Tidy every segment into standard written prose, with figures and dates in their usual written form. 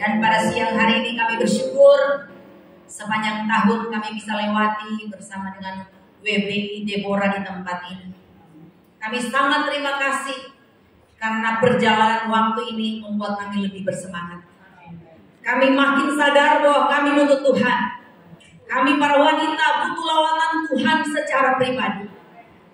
Dan pada siang hari ini kami bersyukur sepanjang tahun kami bisa lewati bersama dengan WBI Deborah di tempat ini. Kami sangat terima kasih karena perjalanan waktu ini membuat kami lebih bersemangat. Kami makin sadar bahwa kami butuh Tuhan. Kami para wanita butuh lawatan Tuhan secara pribadi.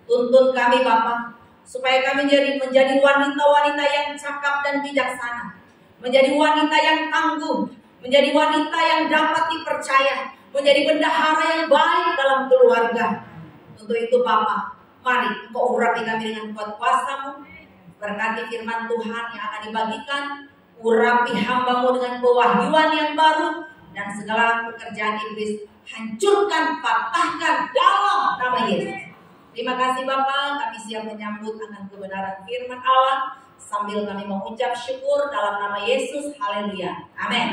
Tuntun kami Bapa, supaya kami menjadi wanita-wanita yang cakap dan bijaksana, menjadi wanita yang tangguh, menjadi wanita yang dapat dipercaya, menjadi bendahara yang baik dalam keluarga. Untuk itu Bapa, mari Engkau urapi kami dengan kuat kuasa-Mu, berkati firman Tuhan yang akan dibagikan, urapi hamba-Mu dengan pewahyuan yang baru, dan segala pekerjaan iblis hancurkan, patahkan dalam nama Yesus. Terima kasih Bapa, kami siap menyambut akan kebenaran firman Allah sambil kami mengucap syukur dalam nama Yesus. Haleluya. Amin.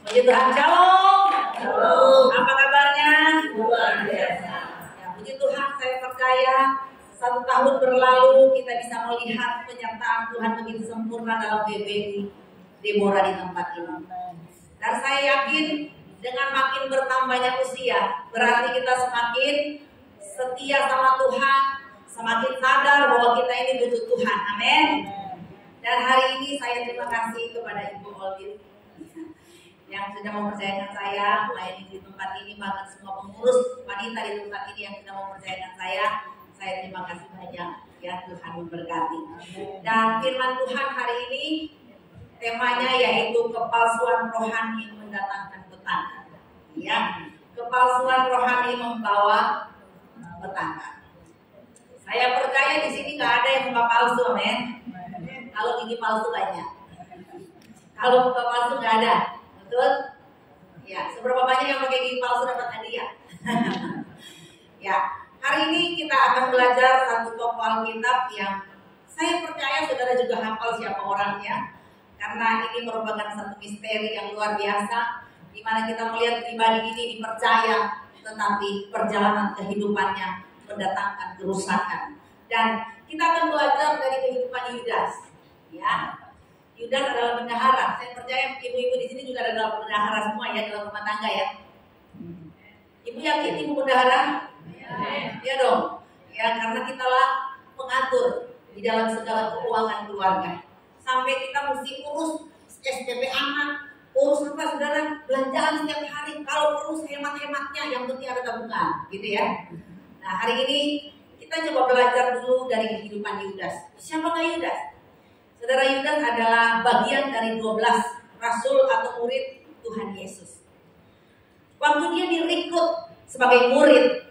Puji Tuhan. Shalom. Apa kabarnya? Luar biasa. Ya, puji Tuhan, saya percaya 1 tahun berlalu kita bisa melihat penyertaan Tuhan begitu sempurna dalam WBI Deborah di tempat ini. Dan saya yakin dengan makin bertambahnya usia, berarti kita semakin setia sama Tuhan, semakin sadar bahwa kita ini butuh Tuhan. Amin. Dan hari ini saya terima kasih kepada Ibu Olin yang sudah mempercayakan saya melayani di tempat ini, bahkan semua pengurus wanita di tempat ini yang sudah mempercayakan saya terima kasih banyak. Ya, Tuhan memberkati. Dan firman Tuhan hari ini temanya yaitu kepalsuan rohani mendatangkan petaka. Ya, kepalsuan rohani membawa petaka. Saya percaya di sini nggak ada yang muka palsu, amin. Kalau gigi palsu banyak. Kalau muka palsu nggak ada, betul? Ya, seberapa banyak yang pakai gigi palsu dapat hadiah? Ya, hari ini kita akan belajar satu tokoh Alkitab yang saya percaya saudara juga hafal siapa orangnya, karena ini merupakan satu misteri yang luar biasa, di mana kita melihat pribadi ini dipercaya, tetapi perjalanan kehidupannya mendatangkan kerusakan. Dan kita akan belajar dari kehidupan Yudas. Ya, Yudas adalah bendahara. Saya percaya ibu-ibu di sini juga adalah bendahara semua ya dalam rumah tangga ya. Ibu yakin ibu bendahara? Ya dong. Ya, karena kitalah pengatur di dalam segala keuangan keluarga. Sampai kita mesti urus SPP anak, urus apa saudara, belanjaan setiap hari. Kalau perlu hemat-hematnya, yang penting ada tabungan, gitu ya. Nah, hari ini kita coba belajar dulu dari kehidupan Yudas. Siapakah Yudas? Saudara, Yudas adalah bagian dari 12 rasul atau murid Tuhan Yesus. Waktu dia direkrut sebagai murid,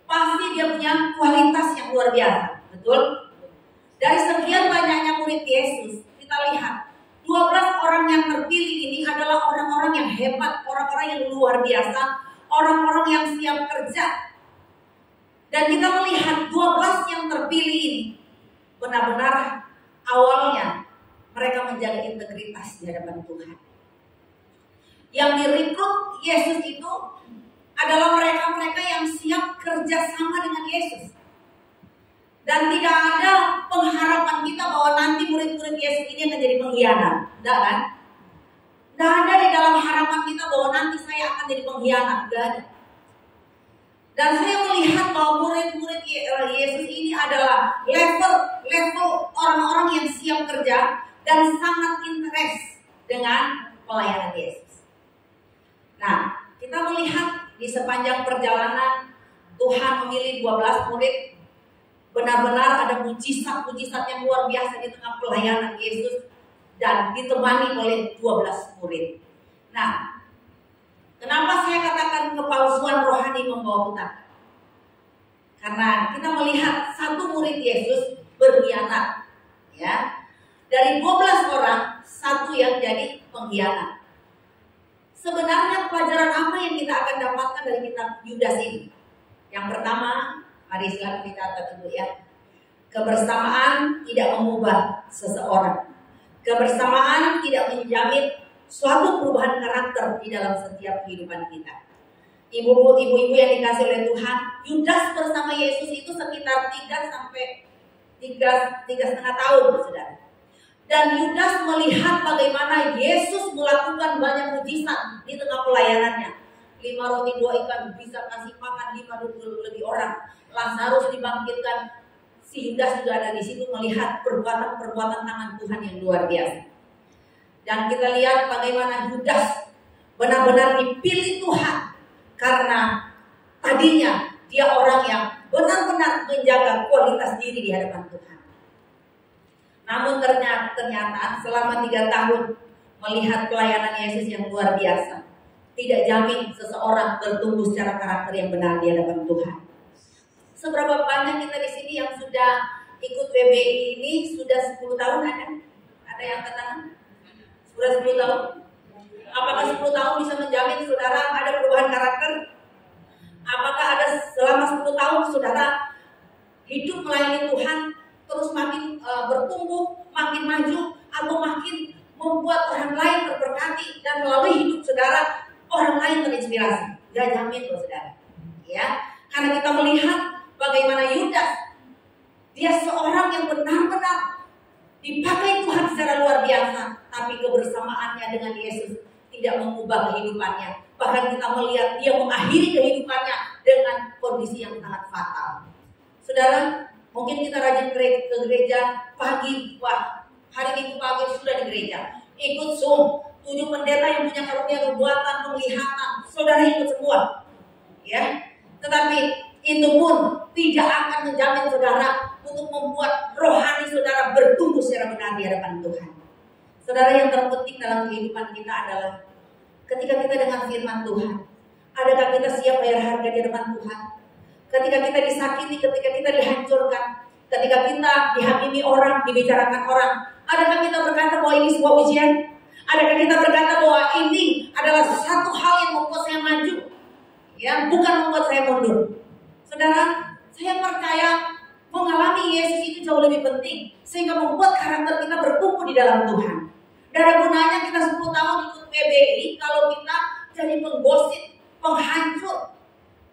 pasti dia punya kualitas yang luar biasa, betul? Dari sekian banyaknya murid Yesus, kita lihat 12 orang yang terpilih ini adalah orang-orang yang hebat, orang-orang yang luar biasa, orang-orang yang siap kerja. Dan kita melihat 12 yang terpilih ini benar-benar awalnya mereka menjaga integritas di hadapan Tuhan. Yang direkrut Yesus itu adalah mereka-mereka yang siap kerja sama dengan Yesus. Dan tidak ada pengharapan kita bahwa nanti murid-murid Yesus ini akan jadi pengkhianat. Tidak kan? Tidak ada di dalam harapan kita bahwa nanti saya akan jadi pengkhianat. Tidak ada. Dan saya melihat bahwa murid-murid Yesus ini adalah level orang-orang yang siap kerja dan sangat interest dengan pelayanan Yesus. Nah, kita melihat di sepanjang perjalanan Tuhan memilih 12 murid. Benar-benar ada mujizat-mujizat yang luar biasa di tengah pelayanan Yesus dan ditemani oleh 12 murid. Nah, kenapa saya katakan kepalsuan rohani membawa petaka? Karena kita melihat satu murid Yesus berkhianat, ya. Dari 12 orang, satu yang jadi pengkhianat. Sebenarnya pelajaran apa yang kita akan dapatkan dari kitab Yudas ini? Yang pertama, mari silakan dicatat dulu ya. Kebersamaan tidak mengubah seseorang. Kebersamaan tidak menjamin suatu perubahan karakter di dalam setiap kehidupan kita. Ibu-ibu yang dikasih oleh Tuhan, Yudas bersama Yesus itu sekitar 3 sampai 3,5 tahun, saudara. Dan Yudas melihat bagaimana Yesus melakukan banyak mujizat di tengah pelayanannya. 5 roti 2 ikan bisa kasih makan 50 lebih orang. Lazarus dibangkitkan. Si Yudas juga ada di situ melihat perbuatan tangan Tuhan yang luar biasa. Dan kita lihat bagaimana Yudas benar-benar dipilih Tuhan karena tadinya dia orang yang benar-benar menjaga kualitas diri di hadapan Tuhan. Namun ternyata selama 3 tahun melihat pelayanan Yesus yang luar biasa, tidak jamin seseorang bertumbuh secara karakter yang benar di hadapan Tuhan. Seberapa banyak kita di sini yang sudah ikut WBI ini sudah 10 tahun ada? Ada yang katakan? Sudah 10 tahun? Apakah 10 tahun bisa menjamin saudara ada perubahan karakter? Apakah ada selama 10 tahun saudara hidup melayani Tuhan terus makin bertumbuh, makin maju, atau makin membuat orang lain terberkati dan melalui hidup saudara orang lain terinspirasi? Gak jamin loh saudara, ya. Karena kita melihat bagaimana Yudas, dia seorang yang benar-benar dipakai Tuhan secara luar biasa, tapi kebersamaannya dengan Yesus tidak mengubah kehidupannya. Bahkan kita melihat dia mengakhiri kehidupannya dengan kondisi yang sangat fatal. Saudara, mungkin kita rajin ke gereja pagi, wah hari Minggu pagi sudah di gereja, ikut Zoom, 7 pendeta yang punya karunia nubuatan, penglihatan, saudara ikut semua, ya. Tetapi itu pun tidak akan menjamin saudara untuk membuat rohani saudara bertumbuh secara benar di hadapan Tuhan. Saudara, yang terpenting dalam kehidupan kita adalah ketika kita dengan firman Tuhan, adakah kita siap bayar harga di hadapan Tuhan? Ketika kita disakiti, ketika kita dihancurkan, ketika kita dihakimi orang, dibicarakan orang, adakah kita berkata bahwa ini sebuah ujian? Adakah kita berkata bahwa ini adalah satu hal yang membuat saya maju, ya, bukan membuat saya mundur? Saudara, saya percaya mengalami Yesus itu jauh lebih penting, sehingga membuat karakter kita bertumbuh di dalam Tuhan. Dan ada gunanya kita 10 tahun ikut PBI kalau kita jadi penggosip, penghancur,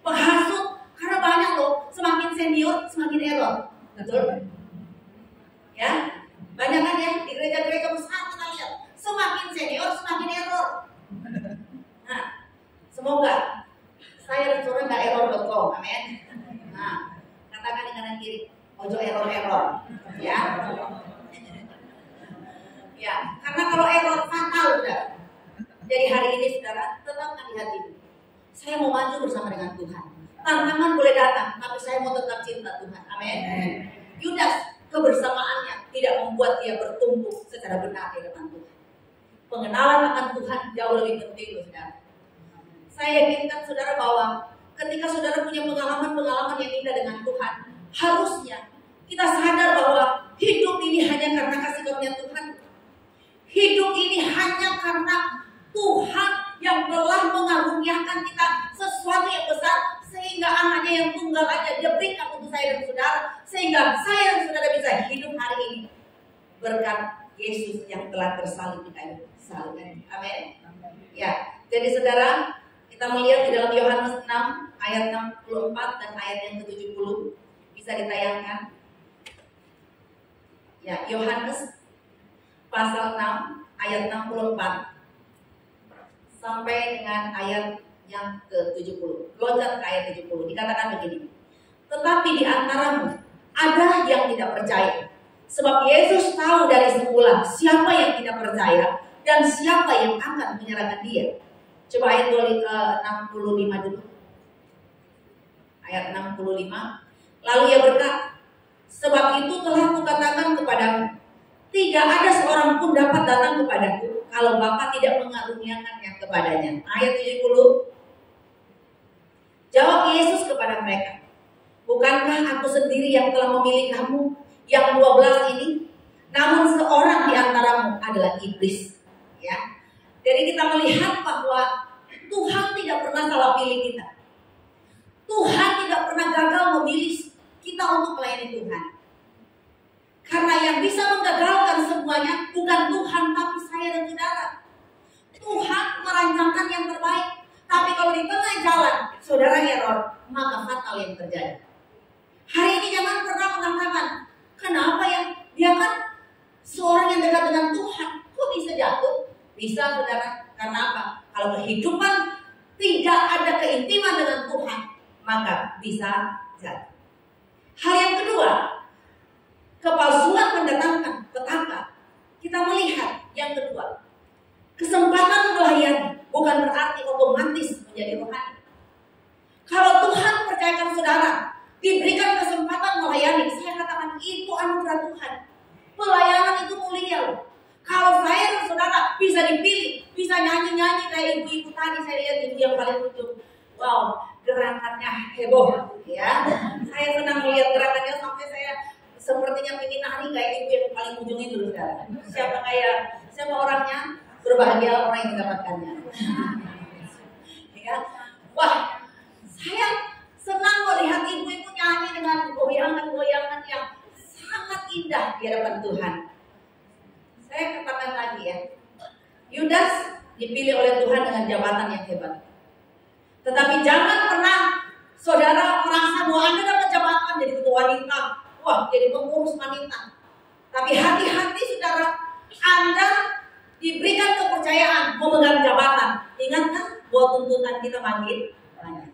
penghasut. Karena banyak loh, semakin senior semakin error. Betul? Ya, banyak kan ya di gereja-gereja besar kita lihat, semakin senior semakin error. Nah, semoga saya dan saudara nggak error.com, amin. Nah, katakan di kanan kiri, ojo error, ya. Ya, karena kalau error fatal udah. Jadi hari ini saudara tetapkan di hati, saya mau maju bersama dengan Tuhan. Tantangan boleh datang, tapi saya mau tetap cinta Tuhan, amin. Yudas, kebersamaannya tidak membuat dia bertumbuh secara benar di depan Tuhan. Pengenalan akan Tuhan jauh lebih penting loh saudara. Saya yakinkan saudara bahwa ketika saudara punya pengalaman-pengalaman yang indah dengan Tuhan, harusnya kita sadar bahwa hidup ini hanya karena kasih karunia Tuhan. Hidup ini hanya karena Tuhan yang telah mengaruniakan kita sesuatu yang besar, sehingga anaknya yang tunggal aja dia berikan untuk saya dan saudara, sehingga saya dan saudara bisa hidup hari ini berkat Yesus yang telah tersalib di kayu salib. Amin. Ya, jadi saudara, kita melihat di dalam Yohanes 6 ayat 64 dan ayat yang ke-70, bisa ditayangkan. Ya, Yohanes pasal 6 ayat 64 sampai dengan ayat yang ke-70. Loncat ke ayat 70. Dikatakan begini. Tetapi di antaramu ada yang tidak percaya. Sebab Yesus tahu dari semula siapa yang tidak percaya dan siapa yang akan menyerahkan dia. Coba ayat 65 dulu. Ayat 65. Lalu ia berkata, sebab itu telah kukatakan kepadamu, tidak ada seorang pun dapat datang kepadaku kalau Bapa tidak mengaruniakannya kepadanya. Ayat 70. Jawab Yesus kepada mereka, bukankah aku sendiri yang telah memilih kamu yang 12 ini? Namun seorang di antaramu adalah iblis. Ya. Jadi kita melihat bahwa Tuhan tidak pernah salah pilih kita. Tuhan tidak pernah gagal memilih kita untuk melayani Tuhan. Karena yang bisa menggagalkan semuanya bukan Tuhan, tapi saya dan saudara. Tuhan merancangkan yang terbaik. Tapi kalau di tengah jalan saudara error, maka fatal yang terjadi. Hari ini jangan pernah mengatakan, kenapa ya? Dia kan seorang yang dekat dengan Tuhan, kok bisa jatuh? Bisa saudara, karena apa? Kalau kehidupan tidak ada keintiman dengan Tuhan, maka bisa jatuh. Hal yang kedua, kepalsuan mendatangkan petaka. Kita melihat yang kedua, kesempatan melayani bukan berarti otomatis menjadi rohani. Kalau Tuhan percayakan saudara, diberikan kesempatan melayani, saya katakan itu anugerah Tuhan. Pelayanan itu mulia loh. Kalau saya dan saudara bisa dipilih, bisa nyanyi-nyanyi kayak ibu-ibu tadi, saya lihat ibu yang paling ujung. Wow, gerakannya heboh ya. Saya senang melihat gerakannya sampai saya sepertinya ingin nari kayak ibu yang paling ujung itu loh saudara. Siapa orangnya? Berbahagia orang yang mendapatkannya. Ya. Wah, saya senang melihat ibu-ibu nyanyi dengan goyangan-goyangan yang sangat indah di hadapan Tuhan. Saya katakan lagi ya, Yudas dipilih oleh Tuhan dengan jabatan yang hebat. Tetapi jangan pernah saudara merasa bahwa Anda dapat jabatan jadi ketua wanita, wah jadi pengurus wanita. Tapi hati-hati saudara, Anda diberikan kepercayaan memegang jabatan. Ingat kan bahwa tuntutan kita makin banyak.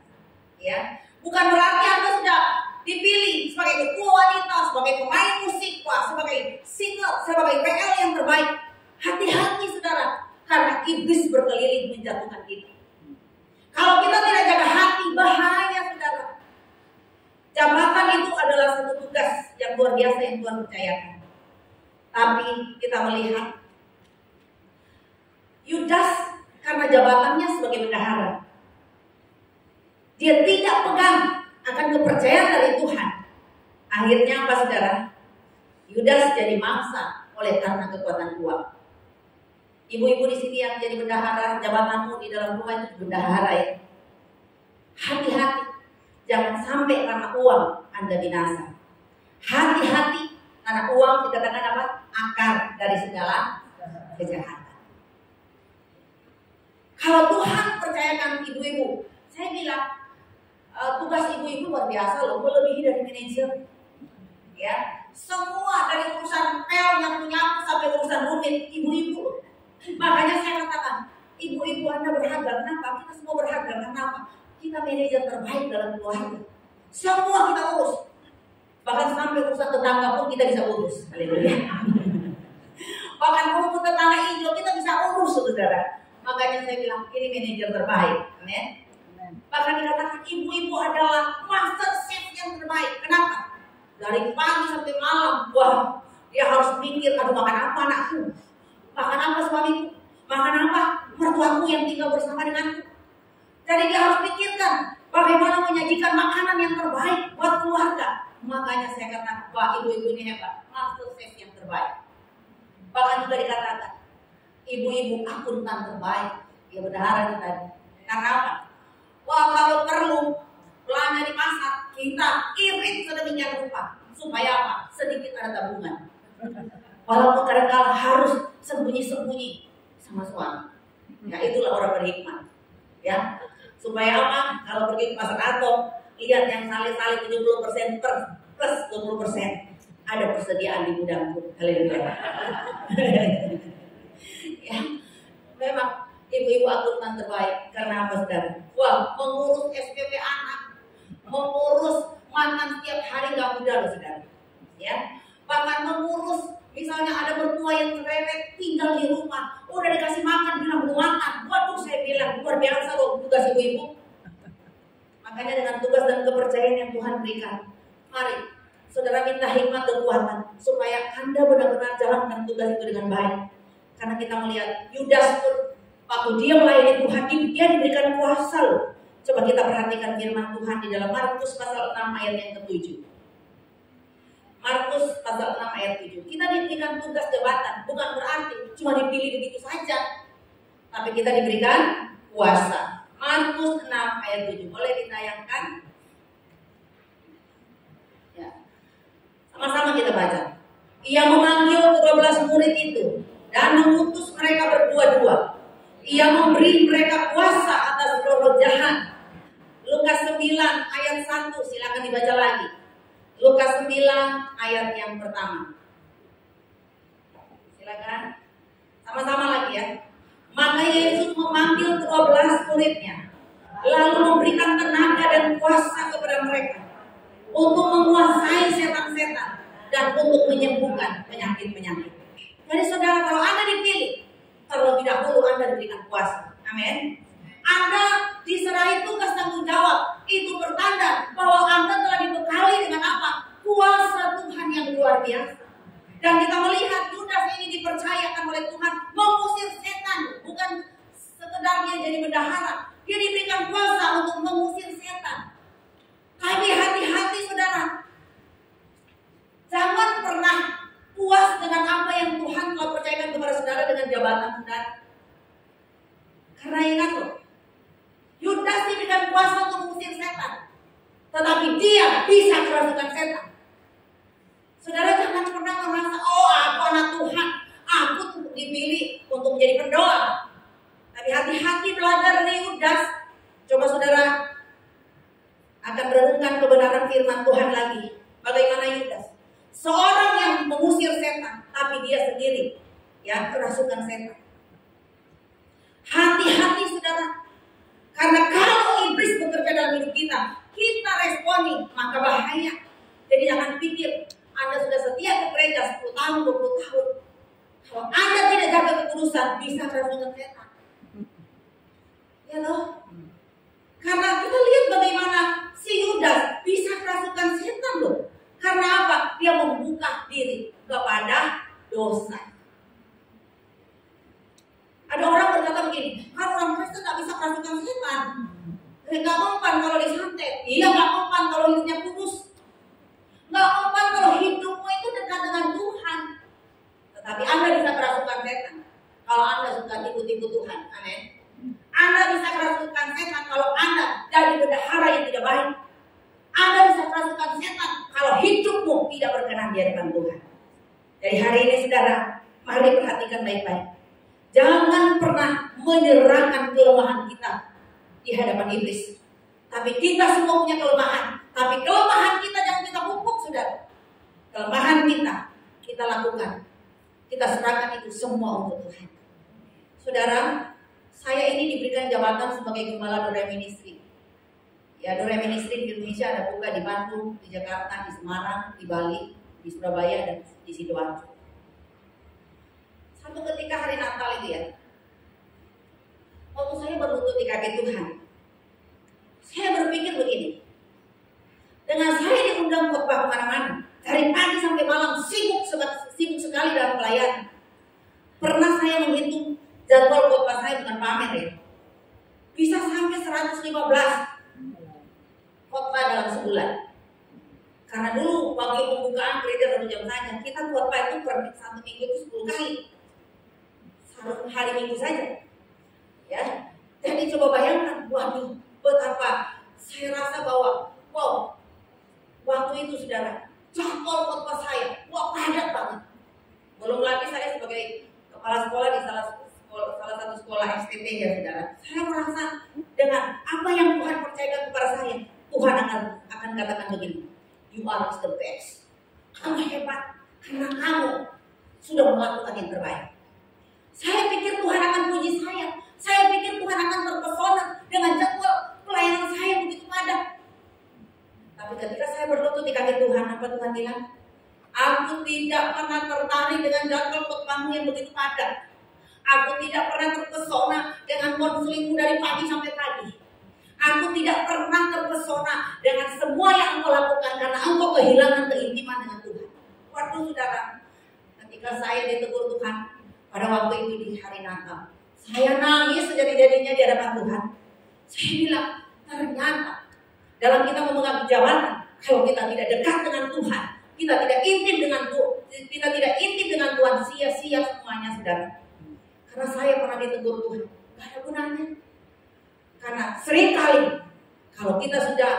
Ya, bukan berarti Anda sudah dipilih sebagai ketua wanita, sebagai pemain musik, sebagai singer, sebagai PL yang terbaik. Hati-hati saudara, karena iblis berkeliling menjatuhkan kita. Kalau kita tidak jaga hati, bahaya saudara. Jabatan itu adalah satu tugas yang luar biasa yang Tuhan percayakan. Tapi kita melihat Yudas karena jabatannya sebagai bendahara, dia tidak pegang akan kepercayaan dari Tuhan. Akhirnya apa saudara? Yudas jadi mangsa oleh karena kekuatan uang. Ibu-ibu di sini yang jadi bendahara, jabatanmu di dalam rumah itu bendahara ya. Hati-hati, jangan sampai karena uang Anda binasa. Hati-hati, karena uang dikatakan apa? Akar dari segala kejahatan. Kalau Tuhan percayakan ibu-ibu, saya bilang tugas ibu-ibu luar biasa loh, melebihi dari manajer. Ya, semua dari urusan pel yang punya aku sampai urusan rumit ibu-ibu. Makanya saya katakan, ibu-ibu Anda berharga. Kenapa? Kita semua berharga. Kenapa? Kita manajer terbaik dalam keluarga. Semua kita urus. Bahkan sampai urusan tetangga pun kita bisa urus. Haleluya. Bahkan rumput tetangga hijau kita bisa urus, saudara. Makanya saya bilang ini manajer terbaik. Amen. Bahkan dikatakan ibu-ibu adalah master chef yang terbaik. Kenapa? Dari pagi sampai malam, wah, dia harus mikir, aduh makan apa anakku, makan apa suamiku, makan apa mertuaku yang tinggal bersama denganku. Jadi dia harus pikirkan bagaimana menyajikan makanan yang terbaik buat keluarga. Makanya saya katakan, wah ibu-ibu ini hebat, master chef yang terbaik. Bahkan juga dikatakan, ibu-ibu akuntan terbaik, dia bendahara tadi. Karena apa? Wah kalau perlu belanja di pasar, kita irit sedemikian rupa. Supaya apa? Sedikit ada tabungan. Walaupun kadang-kadang harus sembunyi-sembunyi sama suami. Ya itulah orang berhikmat. Ya, supaya apa? Kalau pergi ke pasar atau lihat yang sale-sale 70% plus 20%. Ada persediaan di gudangku. Haleluya. Ya, memang ibu-ibu akuntan terbaik. Karena apa saudara? Wah, mengurus SPP anak, mengurus mantan setiap hari gak mudah loh saudara. Ya, bahkan mengurus misalnya ada mertua yang cerewet tinggal di rumah, udah dikasih makan bilang belum makan. Waduh, saya bilang luar biasa loh tugas ibu-ibu. Makanya dengan tugas dan kepercayaan yang Tuhan berikan, mari saudara minta hikmat dan kekuatan supaya Anda benar-benar jalankan tugas itu dengan baik. Karena kita melihat Yudas pun waktu dia melayani Tuhan, dia diberikan kuasa loh. Coba kita perhatikan firman Tuhan di dalam Markus pasal 6 ayat yang ke-7. Markus pasal 6 ayat 7. Kita diberikan tugas jabatan, bukan berarti cuma dipilih begitu saja. Tapi kita diberikan kuasa. Markus 6 ayat 7. Boleh ditayangkan? Ya. Sama-sama kita baca. Ia memanggil ke-12 murid itu dan mengutus mereka berdua-dua. Ia memberi mereka kuasa atas roh jahat. Lukas 9 ayat 1, silakan dibaca lagi. Lukas 9 ayat yang pertama. Silakan. Sama-sama lagi ya. Yesus memanggil 12 muridnya, lalu memberikan tenaga dan kuasa kepada mereka untuk menguasai setan-setan dan untuk menyembuhkan penyakit-penyakit. Jadi saudara, kalau Anda dipilih, terlebih dahulu Anda diberikan kuasa. Amin. Anda diserahi tugas tanggung jawab. Itu bertanda bahwa Anda telah dibekali dengan apa? Kuasa Tuhan yang luar biasa. Dan kita melihat Yudas ini dipercayakan oleh Tuhan mengusir setan, bukan sekedar dia jadi bendahara. Dia diberikan kuasa untuk mengusir setan. Tapi hati-hati saudara, jangan pernah puas dengan apa yang Tuhan telah percayakan kepada saudara dengan jabatan saudara. Karena ingat loh, Yudas diberikan kuasa untuk mengusir setan, tetapi dia bisa kerasukan setan. Saudara jangan pernah merasa, oh aku anak Tuhan, aku dipilih untuk menjadi pendoa. Tapi hati-hati belajar dari Yudas. Coba saudara akan merenungkan kebenaran firman Tuhan lagi. Bagaimana Yudas? Seorang yang mengusir setan, tapi dia sendiri ya kerasukan setan. Hati-hati saudara. Karena kalau iblis bekerja dalam hidup kita, kita responi, maka bahaya. Jadi jangan pikir Anda sudah setia ke gereja 10 tahun, 20 tahun. Kalau Anda tidak jaga kekudusan, bisa kerasukan setan. Ya loh. Karena kita lihat bagaimana si Yudas bisa kerasukan setan loh. Karena apa? Dia membuka diri kepada dosa. Ada orang berkata begini, kan orang Kristen gak bisa kerasukan setan. Gak mempan kalau disantet. Iya gak mempan kalau hidupnya kudus. Gak mempan kalau hidupmu itu dekat dengan Tuhan. Tetapi Anda bisa kerasukan setan kalau Anda suka ikut-ikut Tuhan. Amin. Anda bisa kerasukan setan kalau Anda jadi bendahara yang tidak baik. Anda bisa kerasukan setan kalau hidupmu tidak berkenan di hadapan Tuhan. Jadi hari ini saudara, mari perhatikan baik-baik. Jangan pernah menyerahkan kelemahan kita di hadapan iblis. Tapi kita semua punya kelemahan. Tapi kelemahan kita jangan kita pupuk, saudara. Kelemahan kita lakukan. Kita serahkan itu semua untuk Tuhan. Saudara, saya ini diberikan jabatan sebagai gembala Dorea Ministry. Ya, Dorea Ministry di Indonesia ada buka di Bandung, di Jakarta, di Semarang, di Bali, di Surabaya, dan di Sidoarjo. Satu ketika hari Natal itu ya, waktu saya berlutut di kaki Tuhan, saya berpikir begini, dengan saya diundang khotbah kemana-mana, dari pagi sampai malam sibuk sekali dalam pelayanan. Pernah saya menghitung jadwal khotbah saya, bukan pamer ya, bisa sampai 115 khotbah dalam sebulan. Karena dulu waktu pembukaan gereja 1 jam saja, kita khotbah itu per 1 minggu itu 10 kali. Hari Minggu saja, ya. Jadi coba bayangkan, waduh, betapa saya rasa bahwa, wow, waktu itu saudara, jadwal khotbah saya, wah padat banget. Belum lagi saya sebagai kepala sekolah di salah satu sekolah STT ya saudara. Saya merasa dengan apa yang Tuhan percayakan kepada saya, Tuhan akan katakan begini, you are the best. Kamu hebat karena kamu sudah melakukan yang terbaik. Saya pikir Tuhan akan puji saya. Saya pikir Tuhan akan terpesona dengan jadwal pelayanan saya begitu padat. Tapi ketika saya berlutut di kaki Tuhan, apa Tuhan bilang? Aku tidak pernah tertarik dengan jadwal khotbahmu yang begitu padat. Aku tidak pernah terpesona dengan konselingmu dari pagi sampai pagi. Aku tidak pernah terpesona dengan semua yang engkau lakukan karena engkau kehilangan keintiman dengan Tuhan. Waduh saudara, ketika saya ditegur Tuhan, pada waktu itu di hari Natal, saya nangis sejadi-jadinya di hadapan Tuhan. Saya bilang, ternyata dalam kita memegang jabatan, kalau kita tidak dekat dengan Tuhan, kita tidak intim dengan Tuhan, sia-sia semuanya saudara. Karena saya pernah ditegur Tuhan, gak ada gunanya. Karena seringkali kalau kita sudah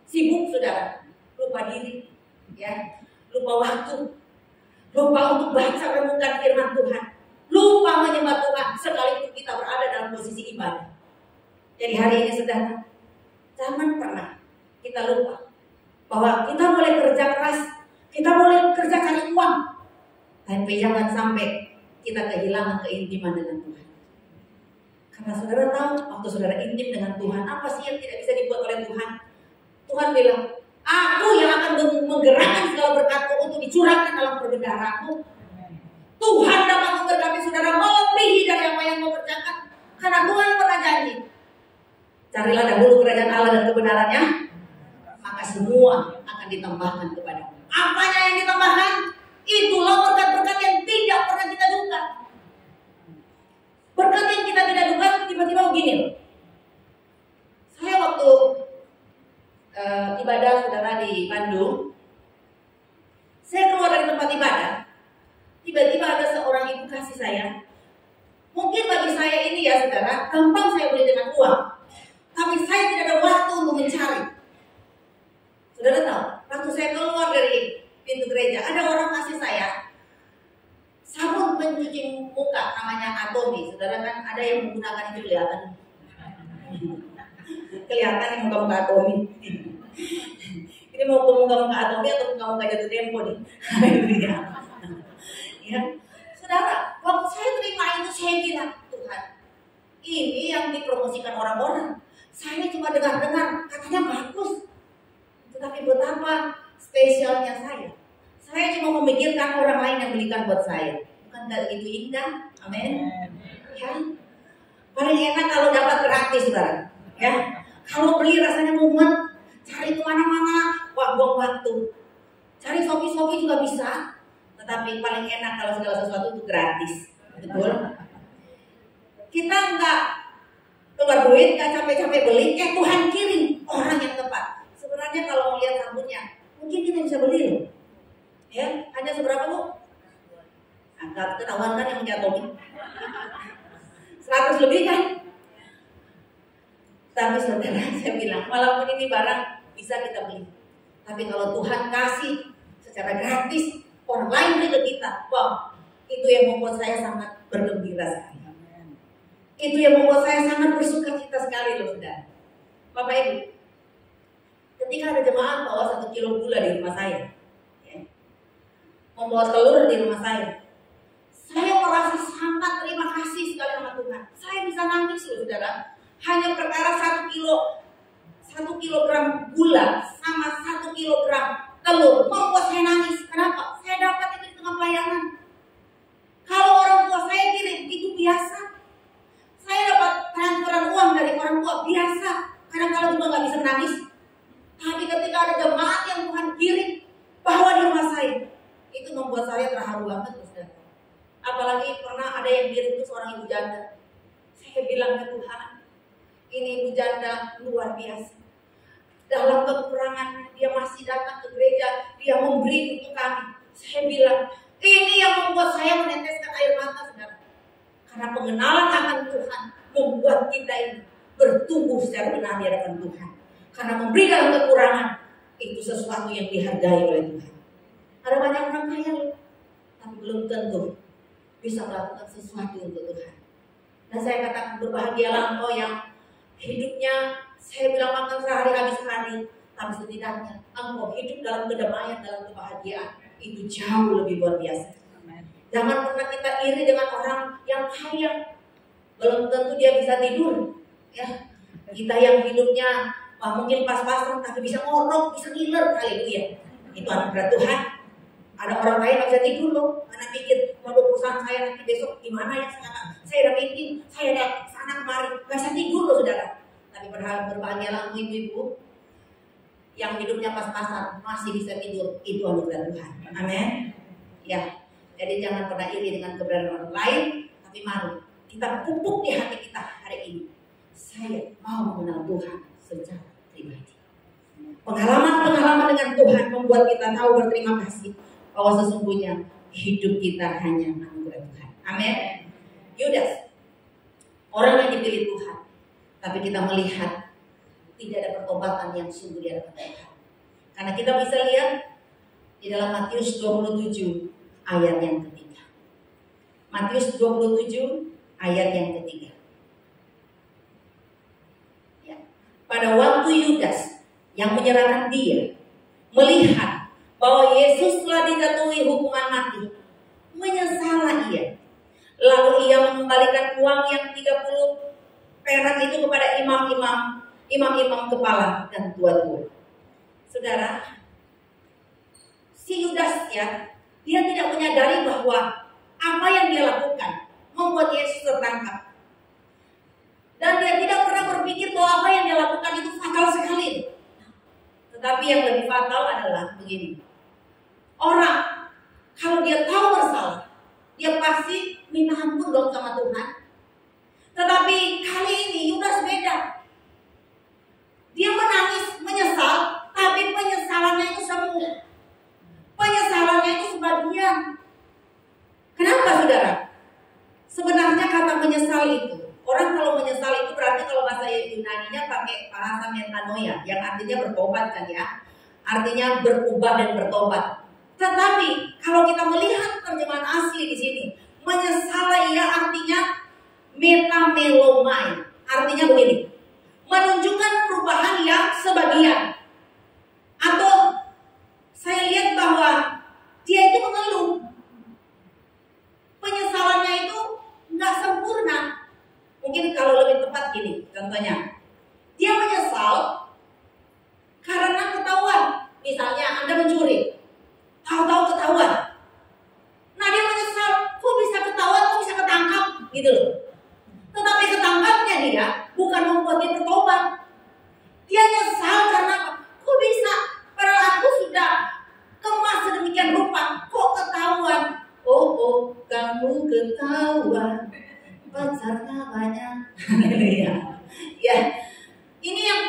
sibuk saudara, lupa diri, ya, lupa waktu. Lupa untuk baca renungkan firman Tuhan, lupa menyembah Tuhan sekalipun kita berada dalam posisi ibadah. Jadi hari ini saudara, jangan pernah kita lupa bahwa kita boleh kerja keras, kita boleh kerja cari uang, tapi jangan sampai kita kehilangan keintiman dengan Tuhan. Karena saudara tahu, waktu saudara intim dengan Tuhan, apa sih yang tidak bisa dibuat oleh Tuhan? Tuhan bilang, aku yang akan menggerakkan segala berkat-Ku untuk dicurahkan dalam perbendaharaan-Ku. Tuhan dapat memberkati saudara melebihi dari apa yang kau kerjakan. Karena Tuhan pernah janji, carilah dahulu kerajaan Allah dan kebenarannya, maka semua akan ditambahkan kepadamu. Apanya yang ditambahkan? Itulah berkat-berkat yang tidak pernah kita duga. Berkat yang kita tidak duga tiba-tiba begini. Saya waktu ibadah saudara di Bandung, saya keluar dari tempat ibadah, tiba-tiba ada seorang ibu kasih saya. Mungkin bagi saya ini ya saudara, gampang saya beli dengan uang, tapi saya tidak ada waktu untuk mencari. Saudara tahu, waktu saya keluar dari pintu gereja, ada orang kasih saya sabun pencuci muka namanya Atomy. Saudara kan ada yang menggunakan itu, kelihatan yang muka-muka Atomy. Ini mau muka-muka Atomy atau muka-muka Jatuh Tempo nih? Ya, saudara, waktu saya terima itu saya bilang, Tuhan, ini yang dipromosikan orang-orang. Saya cuma dengar-dengar, katanya bagus. Tetapi betapa spesialnya saya. Saya cuma memikirkan orang lain yang belikan buat saya. Bukan begitu indah? Amin. Ya. Paling enak kalau dapat gratis, saudara. Ya. Kalau beli rasanya mumet, cari kemana-mana, buang waktu. Cari Shopee juga bisa. Tetapi paling enak kalau segala sesuatu itu gratis. Betul? Kita nggak keluar duit, nggak capek-capek beli, Tuhan kirim orang yang tepat. Sebenarnya kalau melihat sabunnya, mungkin kita bisa beli loh. Ya, hanya seberapa Bu? Angkat ketahuan kan yang punya Atomy. 100 lebih kan? Tapi saudara, saya bilang, walaupun ini barang bisa kita beli, tapi kalau Tuhan kasih secara gratis, orang lain beli ke kita, wow, itu yang membuat saya sangat bergembira sekali. Itu yang membuat saya sangat bersuka cita sekali loh saudara. Bapak Ibu, ketika ada jemaat bawa 1 kilo gula di rumah saya, ya, membawa telur di rumah saya merasa sangat terima kasih sekali sama Tuhan. Saya bisa nangis loh saudara, hanya perkara 1 kilogram gula sama 1 kilogram telur membuat saya nangis. Kenapa? Saya dapat itu di tengah pelayanan. Kalau orang tua saya kirim itu biasa. Saya dapat transferan uang dari orang tua biasa. Kadang-kadang juga nggak bisa nangis. Tapi ketika ada jemaat yang Tuhan kirim bawa di rumah saya, itu membuat saya terharu banget, saudara. Apalagi pernah ada yang kirim itu seorang ibu janda. Saya bilang ke Tuhan, ini ibu janda luar biasa. Dalam kekurangannya dia masih datang ke gereja, dia memberi untuk kami. Saya bilang, ini yang membuat saya meneteskan air mata, saudara. Karena pengenalan akan Tuhan membuat kita ini bertumbuh secara benar di hadapan Tuhan. Karena memberi dalam kekurangan itu sesuatu yang dihargai oleh Tuhan. Ada banyak orang kaya loh, tapi belum tentu bisa melakukan sesuatu untuk Tuhan. Dan saya katakan berbahagialah engkau yang hidupnya, saya bilang makan sehari habis sehari, tapi setidaknya engkau hidup dalam kedamaian, dalam kebahagiaan. Itu jauh lebih luar biasa. Jangan pernah kita iri dengan orang yang kaya. Belum tentu dia bisa tidur. Ya, kita yang hidupnya mungkin pas-pasan, tapi bisa ngorok, bisa ngiler kali itu ya. Itu anugerah Tuhan. Ada orang kaya nggak bisa tidur loh, karena pikir, waduh perusahaan saya nanti besok gimana ya sekarang. Saya udah meeting, saya udah sana kemari, nggak bisa tidur loh saudara. Tapi berbahagialah ibu-ibu yang hidupnya pas-pasan masih bisa tidur, itu anugerah Tuhan. Amin. Ya. Jadi jangan pernah iri dengan keberadaan orang lain, tapi mari kita pupuk di hati kita hari ini. Saya mau mengenal Tuhan secara pribadi. Pengalaman-pengalaman dengan Tuhan membuat kita tahu berterima kasih bahwa sesungguhnya hidup kita hanya anugerah Tuhan. Amin. Yudas, orang yang dipilih Tuhan, tapi kita melihat tidak ada pertobatan yang sungguh di hadapan Tuhan. Karena kita bisa lihat di dalam Matius 27 ayat yang ketiga. Matius 27 ayat yang ketiga. Ya. Pada waktu Yudas yang menyerahkan dia melihat bahwa Yesus telah dijatuhi hukuman mati, menyesallah ia Lalu ia mengembalikan uang yang 30 perak itu kepada imam-imam kepala dan tua-tua. Saudara, si Yudas ya, dia tidak menyadari bahwa apa yang dia lakukan membuat Yesus tertangkap. Dan dia tidak pernah berpikir bahwa apa yang dia lakukan itu fatal sekali. Tetapi yang lebih fatal adalah begini. Orang kalau dia tahu bersalah, dia pasti minta ampun dong sama Tuhan. Tetapi kali ini Yudas beda. Dia menangis, menyesal, tapi penyesalannya itu semua. Penyesalannya itu sebagian. Kenapa saudara? Sebenarnya kata menyesal itu, orang kalau menyesal itu berarti kalau bahasa Yunaninya pakai bahasa metanoia, yang artinya bertobat kan ya. Artinya berubah dan bertobat. Tetapi kalau kita melihat terjemahan asli di sini, menyesal ya artinya metamelomai. Artinya begini, menunjukkan perubahan yang sebagian. Atau saya lihat bahwa dia itu mengeluh. Penyesalannya itu nggak sempurna. Mungkin kalau lebih tepat gini, contohnya, dia menyesal karena ketahuan. Misalnya Anda mencuri, tahu-tahu ketahuan. Nah dia menyesal, kok bisa ketahuan, kok bisa ketangkap, gitu loh. Tetapi ketangkapnya dia bukan membuat dia bertobat. Dia nyesal karena kok bisa, padahal aku sudah kemas sedemikian rupa, kok ketahuan. Oh, kamu ketahuan, pacarnya banyak. Ya, ini yang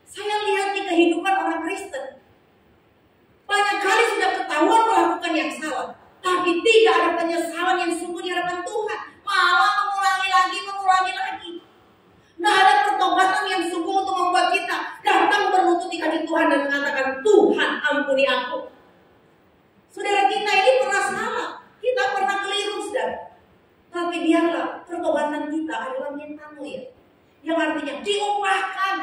saya lihat di kehidupan orang Kristen. Banyak kali sudah ketahuan melakukan yang salah, tapi tidak ada penyesalan yang sungguh di hadapan Tuhan. Malah mengulangi lagi. Nggak ada pertobatan yang sungguh untuk membuat kita datang berlutut di kaki Tuhan dan mengatakan, Tuhan ampuni aku. Saudara, kita ini pernah salah, kita pernah keliru, saudara. Tapi biarlah pertobatan kita adalah metanoia, yang artinya diubahkan.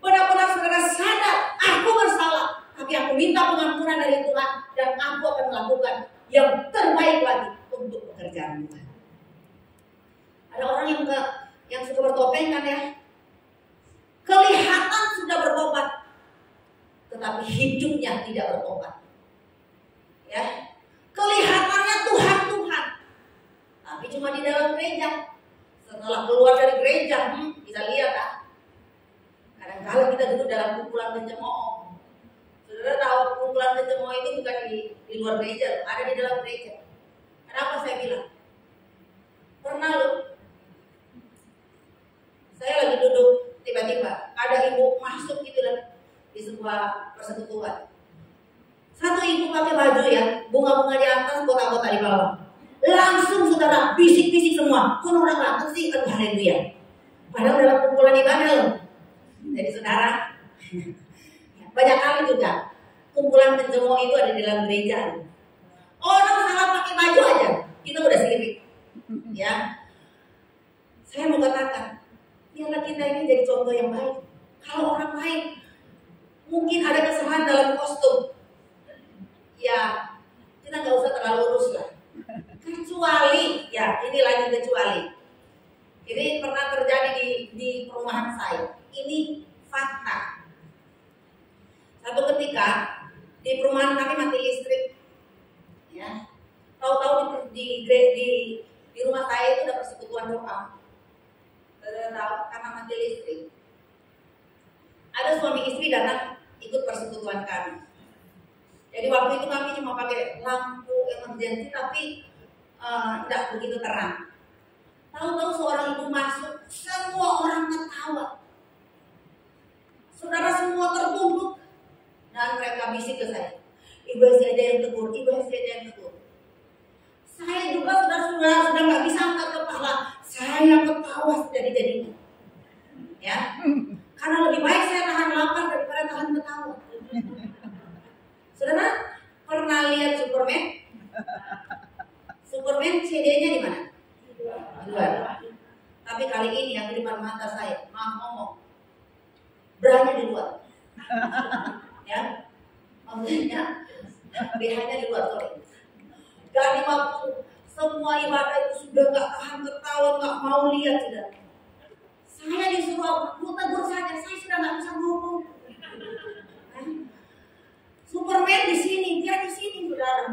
Benar-benar saudara sadar, aku bersalah, tapi aku minta pengampunan dari Tuhan dan aku akan melakukan yang terbaik lagi untuk pekerjaan Tuhan. Ada orang yang suka bertopeng kan ya, kelihatan sudah bertobat, tetapi hidupnya tidak bertobat. Ya, kelihatannya Tuhan, tapi cuma di dalam gereja. Setelah keluar dari gereja, bisa lihat ah. Kadang-kadang kita duduk dalam kumpulan pencemooh. Saudara tahu kumpulan pencemooh itu bukan di luar gereja, ada di dalam gereja. Kenapa saya bilang? Pernah loh, saya lagi duduk, tiba-tiba ada ibu masuk gitu lah di sebuah persekutuan. Satu ibu pakai baju ya, bunga-bunga di atas, kota-kota di bawah. Langsung saudara, bisik-bisik semua. Kok orang banget sih? Aduh, haleluya. Padahal dalam kumpulan ibadah loh. Jadi saudara, banyak kali juga kumpulan pencemooh itu ada di dalam gereja. Orang salah pakai baju aja, kita udah sirik. Ya, saya mau katakan, biarlah kita ini jadi contoh yang baik. Kalau orang lain mungkin ada kesalahan dalam kostum, ya kita nggak usah terlalu urus lah. Kecuali, ya ini lagi kecuali. Ini pernah terjadi di perumahan saya. Ini fakta. Satu ketika di perumahan kami mati listrik, ya. Tahu-tahu di rumah saya itu ada persekutuan doa. Tahu karena mati listrik. Ada suami istri datang ikut persekutuan kami. Jadi waktu itu kami cuma pakai lampu emergency, tapi tidak begitu terang. Tahu-tahu seorang ibu masuk, semua orang ketawa. Saudara semua tertunduk dan mereka bisik ke saya. Ibu aja yang tegur, ibu aja yang tegur. Saya juga sudah nggak bisa angkat kepala. Saya ketawa jadi-jadinya. Ya, karena lebih baik saya tahan lapar daripada tahan ketawa. Saudara pernah lihat Superman? Superman CD-nya di mana? Di luar. Tapi kali ini yang di depan mata saya, maaf ngomong, BH-nya di luar. Ya, maksudnya BH-nya di luar, sorry. Gak 50, Semua ibadah itu sudah gak tahan ketawa, gak mau lihat sudah. Saya disuruh tegur saja, saya sudah gak bisa ngomong. Superman di sini, dia di sini saudara.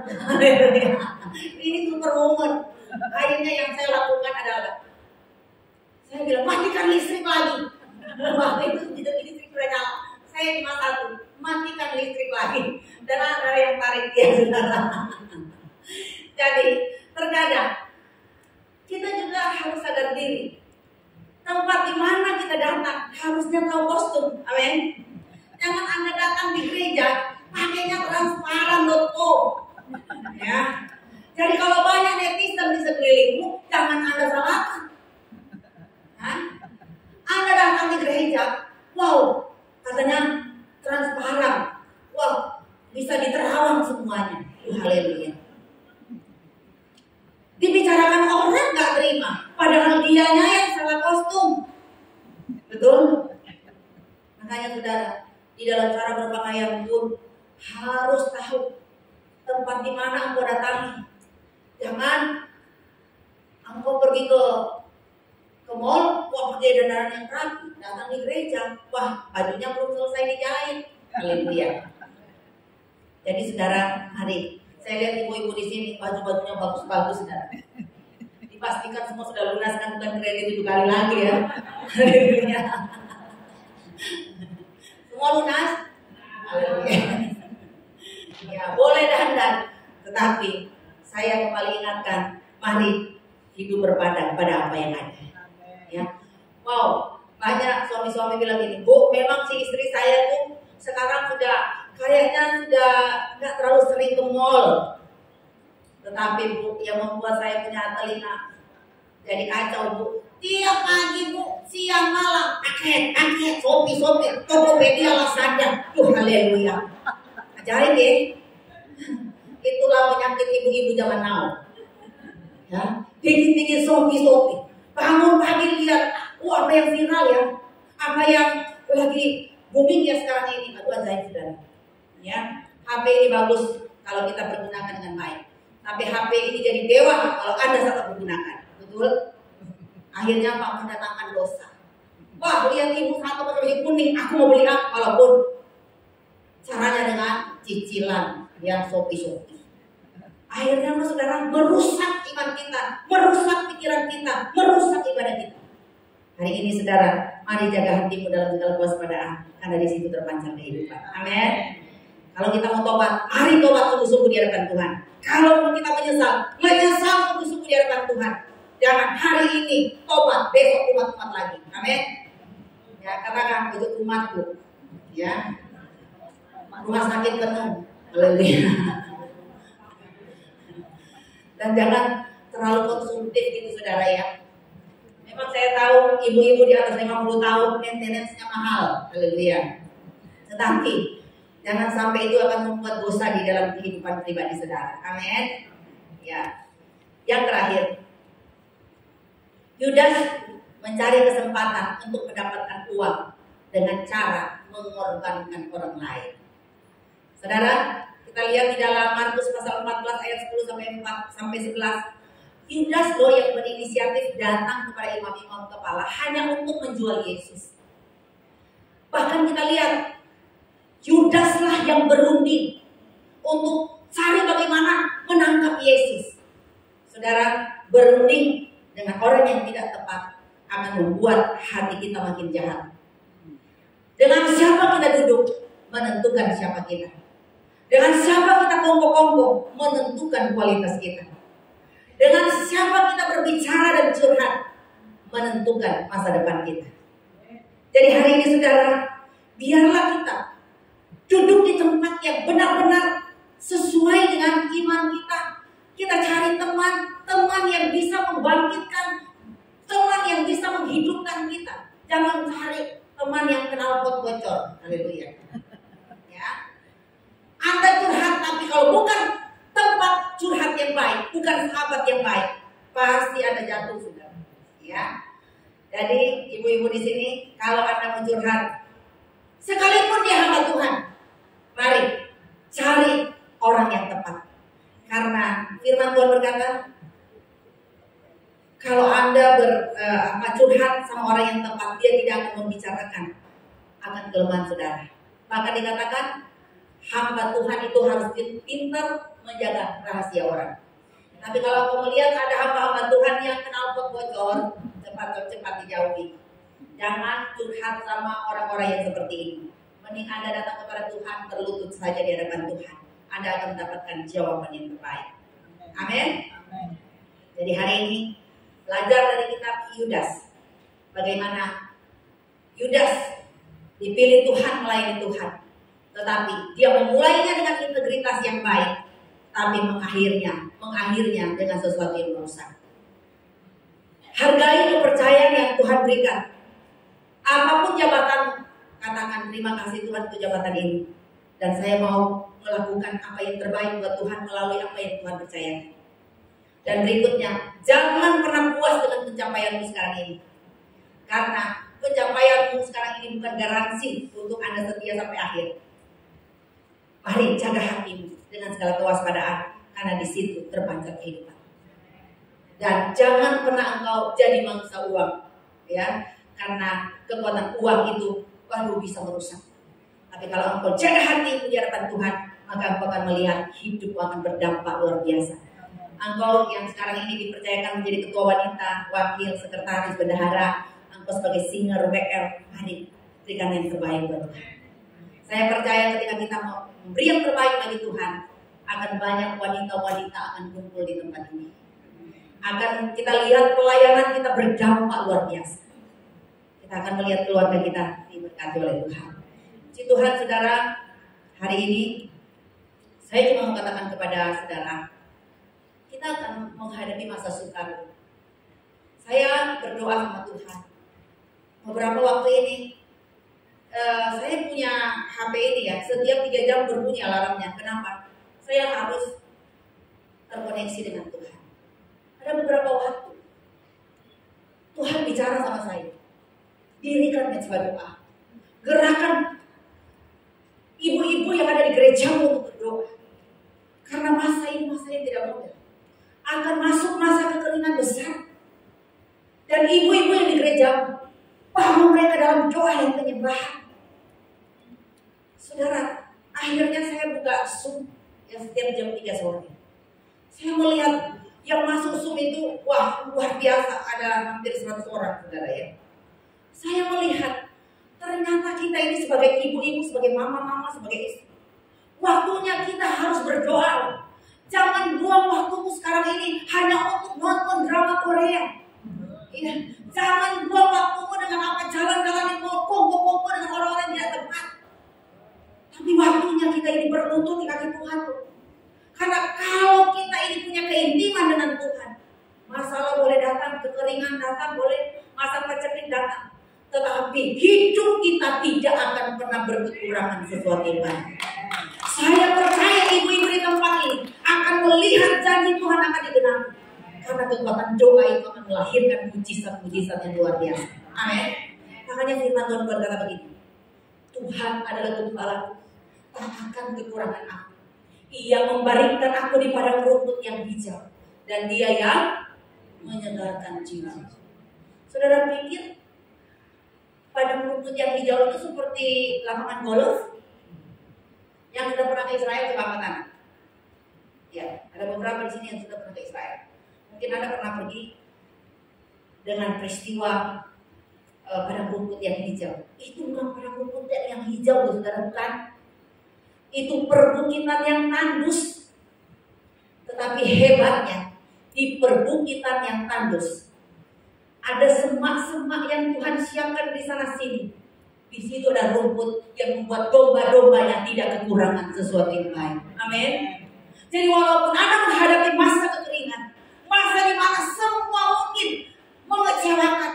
Ini superwoman. Akhirnya yang saya lakukan adalah saya bilang matikan listrik lagi. Waktu itu listrik sudah nyala. Saya cuma satu, matikan listrik lagi. Dan ada yang tarik dia saudara. Jadi terkadang kita juga harus sadar diri. Tempat di mana kita datang harusnya tahu kostum. Amin. Jangan Anda datang di gereja pakainya transparan.com. Ya. Jadi kalau banyak netizen di sekelilingmu, jangan Anda salahkan. Anda datang di gereja, wow, katanya transparan. Wow, bisa diterawang semuanya. Haleluya. Dibicarakan orang gak terima, padahal dianya yang salah kostum. Betul? Makanya saudara, di dalam cara berpakaian pun harus tahu tempat di mana engkau datangi. Jangan engkau pergi ke mall, wah pakai dandanan yang rapi, datang di gereja, wah bajunya belum selesai dijahit. Haleluya. Jadi saudara, mari saya lihat ibu-ibu di sini baju-bajunya bagus-bagus saudara. Dipastikan semua sudah lunas kan, bukan kredit 7 kali lagi ya. Haleluya. Semua lunas? Haleluya. Ya boleh dandan, tetapi saya kembali ingatkan, mari hidup berpadan pada apa yang ada. Ya, wow, banyak suami-suami bilang gini, Bu, memang si istri saya tuh sekarang kayaknya sudah nggak terlalu sering ke mall, tetapi Bu, yang membuat saya punya telinga jadi kacau Bu. Tiap pagi Bu, siang malam, paket, Shopee, Tokopedia lah saja. Haleluya. Ajaib ya. Itulah penyakit ibu-ibu zaman now. Ya, dikit-dikit Shopee. Bangun pagi lihat, apa yang viral ya? Apa yang lagi booming ya sekarang ini? Aduh ajaib saudara. Ya, HP ini bagus kalau kita pergunakan dengan baik. Tapi HP ini jadi dewa kalau Anda salah menggunakan. Betul? Akhirnya Pak mendatangkan dosa. Wah, lihat ibu satu pakai baju kuning, aku mau beli apa? Walaupun caranya dengan cicilan yang Shopee. Akhirnya saudara merusak iman kita, merusak pikiran kita, merusak ibadah kita. Hari ini saudara, mari jaga hatimu dalam segala kewaspadaan, karena di situ terpancar kehidupan. Amin. Kalau kita mau tobat, mari tobat sungguh-sungguh di hadapan Tuhan. Kalau kita menyesal sungguh-sungguh di hadapan Tuhan. Jangan hari ini tobat, besok umat-umat lagi. Amin. Ya, katakan untuk umatku. Ya. Rumah sakit penuh. Haleluya. Dan jangan terlalu konsumtif gitu saudara ya. Memang saya tahu ibu-ibu di atas 50 tahun maintenance-nya mahal. Haleluya. Tetapi jangan sampai itu akan membuat dosa di dalam kehidupan pribadi saudara. Amin. Ya. Yang terakhir, Yudas mencari kesempatan untuk mendapatkan uang dengan cara mengorbankan orang lain. Saudara, kita lihat di dalam Markus pasal 14 ayat 10 sampai 11. Yudas loh yang berinisiatif datang kepada imam-imam kepala hanya untuk menjual Yesus. Bahkan kita lihat Yudaslah yang berunding untuk cari bagaimana menangkap Yesus. Saudara, berunding dengan orang yang tidak tepat akan membuat hati kita makin jahat. Dengan siapa kita duduk menentukan siapa kita. Dengan siapa kita kongko-kongko menentukan kualitas kita. Dengan siapa kita berbicara dan curhat menentukan masa depan kita. Jadi hari ini saudara, biarlah kita duduk di tempat yang benar-benar sesuai dengan iman kita. Kita cari teman yang bisa membangkitkan, teman yang bisa menghidupkan kita. Jangan cari teman yang kenal pot bocor. Haleluya. Ya. Anda curhat, tapi kalau bukan tempat curhat yang baik, bukan sahabat yang baik, pasti Anda jatuh sudah. Ya. Jadi ibu-ibu di sini, kalau Anda mau curhat, sekalipun dia hamba Tuhan, mari cari orang yang tepat. Karena firman Tuhan berkata, Kalau Anda curhat sama orang yang tepat, dia tidak akan membicarakan akan kelemahan saudara. Maka dikatakan hamba Tuhan itu harus pintar menjaga rahasia orang. Tapi kalau kamu melihat ada hamba-hamba Tuhan yang kenal pot bocor, cepat dijauhi. Jangan curhat sama orang-orang yang seperti ini. Mending Anda datang kepada Tuhan, berlutut saja di hadapan Tuhan. Anda akan mendapatkan jawaban yang terbaik. Amin. Jadi hari ini belajar dari kitab Yudas. Bagaimana Yudas dipilih Tuhan melayani Tuhan. Tetapi dia memulainya dengan integritas yang baik. Tapi mengakhirnya dengan sesuatu yang merusak. Hargai kepercayaan yang Tuhan berikan. Apapun jabatan, katakan terima kasih Tuhan untuk jabatan ini. Dan saya mau melakukan apa yang terbaik buat Tuhan melalui apa yang Tuhan percayakan. Dan berikutnya, jangan pernah puas dengan pencapaianmu sekarang ini. Karena pencapaianmu sekarang ini bukan garansi untuk Anda setia sampai akhir. Mari jaga hatimu dengan segala kewaspadaan, karena di situ terpancar kehidupan. Dan jangan pernah engkau jadi mangsa uang, ya, karena kekuatan uang itu baru bisa merusak. Tapi kalau engkau jaga hatimu di hadapan Tuhan, maka engkau akan melihat hidupmu akan berdampak luar biasa. Engkau yang sekarang ini dipercayakan menjadi ketua wanita, wakil, sekretaris, bendahara, engkau sebagai singer, backup, mari berikan yang terbaik buat Tuhan. Saya percaya ketika kita mau memberi yang terbaik bagi Tuhan, akan banyak wanita-wanita akan kumpul di tempat ini. Akan kita lihat pelayanan kita berdampak luar biasa. Kita akan melihat keluarga kita diberkati oleh Tuhan. Puji Tuhan saudara, hari ini saya cuma mau katakan kepada saudara, kita akan menghadapi masa sukar. Saya berdoa sama Tuhan. Beberapa waktu ini saya punya HP ini ya, setiap 3 jam berbunyi alarmnya. Kenapa? Saya harus terkoneksi dengan Tuhan. Ada beberapa waktu Tuhan bicara sama saya. Dirikan mezbah doa. Gerakan ibu-ibu yang ada di gereja untuk berdoa. Karena masa ini masa yang tidak mudah. Akan masuk masa kekeringan besar. Dan ibu-ibu yang di gereja, bangun mereka dalam doa yang penyembahan. Saudara, akhirnya saya buka Zoom yang setiap jam 3 sore. Saya melihat yang masuk Zoom itu, wah luar biasa, ada hampir 100 orang, saudara ya. Saya melihat, ternyata kita ini sebagai ibu-ibu, sebagai mama-mama, sebagai istri, waktunya kita harus berdoa. Jangan buang waktumu sekarang ini hanya untuk nonton drama Korea. Ya, jangan buang waktumu dengan apa jalan-jalan di kongko-kongko dengan orang-orang yang tidak tepat. Tapi waktunya kita ini berlutut di kaki Tuhan. Karena kalau kita ini punya keintiman dengan Tuhan, masalah boleh datang, kekeringan datang, boleh masa paceklik datang, tetapi hidup kita tidak akan pernah berkekurangan sesuatu yang baik. Saya percaya ibu-ibu di tempat ini akan melihat janji Tuhan akan digenapi. Karena kekuatan doa itu akan melahirkan mujizat-mujizat yang luar biasa. Amin. Makanya firman Tuhan berkata begini, Tuhan adalah gembalaku, tak akan kekurangan aku. Ia membaringkan aku di padang rumput yang hijau, dan Dia yang menyegarkan jiwa. Saudara pikir padang rumput yang hijau itu seperti lapangan golf? Yang sudah pernah ke Israel coba angkat tangan. Ya, ada beberapa di sini yang sudah pernah ke Israel. Mungkin Anda pernah pergi dengan peristiwa padang rumput yang hijau. Itu bukan padang rumput yang hijau, saudara, bukan. Itu perbukitan yang tandus. Tetapi hebatnya, di perbukitan yang tandus ada semak-semak yang Tuhan siapkan di sana sini. Di situ ada rumput yang membuat domba-dombanya tidak kekurangan sesuatu yang baik. Amin. Jadi walaupun Anda menghadapi masa kekeringan, masa di mana semua mungkin mengecewakan,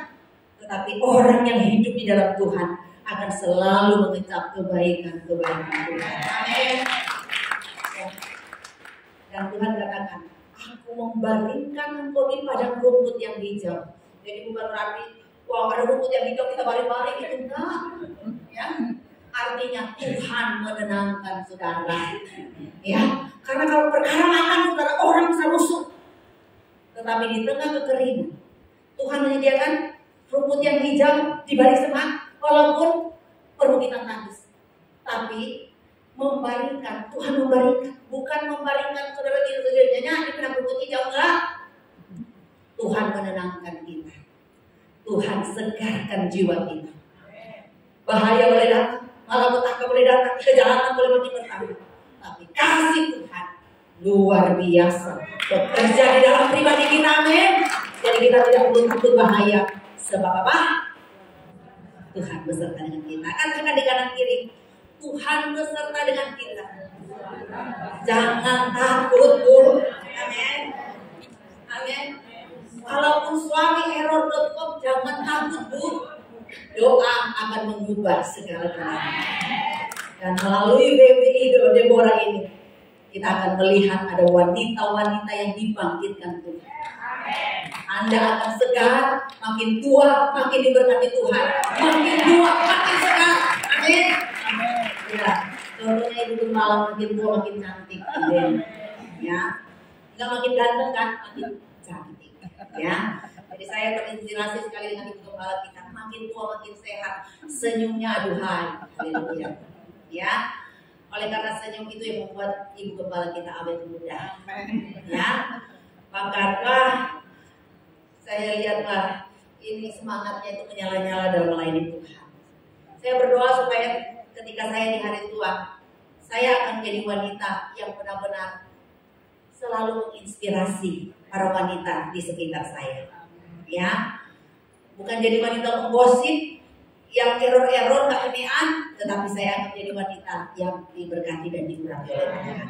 tetapi orang yang hidup di dalam Tuhan akan selalu mengecap kebaikan-kebaikan Tuhan. Amin. Dan Tuhan katakan, aku membaringkan engkau di padang rumput yang hijau. Jadi bukan berarti, wah ada rumput yang hijau kita baring-baring, itu enggak. Ya, artinya Tuhan menenangkan saudara. Ya, karena kalau perkara makan saudara orang bisa rusuk. Tetapi di tengah kekeringan, Tuhan menyediakan rumput yang hijau di balik semak, walaupun perbukitan tandus. Tapi membaringkan, Tuhan membaringkan, bukan membaringkan saudara tidurnya di padang rumput hijau, enggak. Tuhan menenangkan kita. Tuhan segarkan jiwa kita. Bahaya boleh datang, malapetaka boleh datang, kejahatan boleh makin bertambah. Tapi kasih Tuhan luar biasa bekerja di dalam pribadi kita, amin. Jadi kita tidak perlu takut bahaya. Sebab apa? Tuhan beserta dengan kita. Katakan di kanan kiri, Tuhan beserta dengan kita. Jangan takut, Bu. Amin. Amin. Walaupun suami error.com, jangan takut, Bu. Doa akan mengubah segala-galanya. Dan melalui WBI Deborah ini, kita akan melihat ada wanita-wanita yang dibangkitkan Tuhan. Anda akan segar, makin tua makin diberkati Tuhan, makin tua makin segar. Amin. Ya, contohnya Ibu Gembala makin tua makin cantik. Amin. Ya, nggak makin ganteng kan, makin cantik. Ya, jadi saya terinspirasi sekali dengan Ibu Gembala kita. Makin tua makin sehat, senyumnya aduhai. Haleluya. Ya, oleh karena senyum itu yang membuat Ibu Gembala kita awet muda. Ya, makanya saya lihatlah ini semangatnya itu menyala-nyala dalam melayani Tuhan. Saya berdoa supaya ketika saya di hari tua, saya akan menjadi wanita yang benar-benar selalu menginspirasi para wanita di sekitar saya. Ya, bukan jadi wanita menggosip yang error-error gak kenean, tetapi saya akan menjadi wanita yang diberkati dan diurapi oleh Tuhan.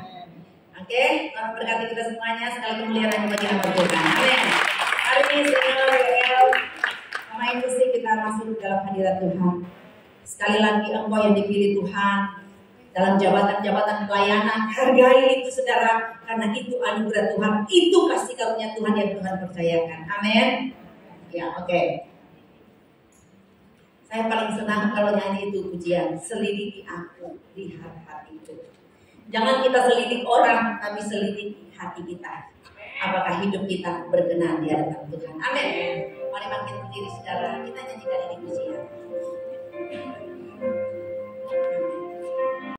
Oke, Tuhan berkati kita semuanya. Sekali kemuliaan yang bagi nama Tuhan. Amin. Hari ini Saudara WL, Mama Ibu sih kita masuk dalam hadirat Tuhan. Sekali lagi engkau yang dipilih Tuhan dalam jabatan-jabatan pelayanan, hargai itu saudara, karena itu anugerah Tuhan, itu kasih karunia Tuhan yang Tuhan percayakan. Amin. Ya, oke. Saya paling senang kalau nyanyi itu pujian, selidiki aku, lihat hatiku. Jangan kita selidik orang, tapi selidiki hati kita. Apakah hidup kita berkenan di hadapan Tuhan. Amin. Mari bangkit berdiri saudara, kita nyanyikan ini pujian.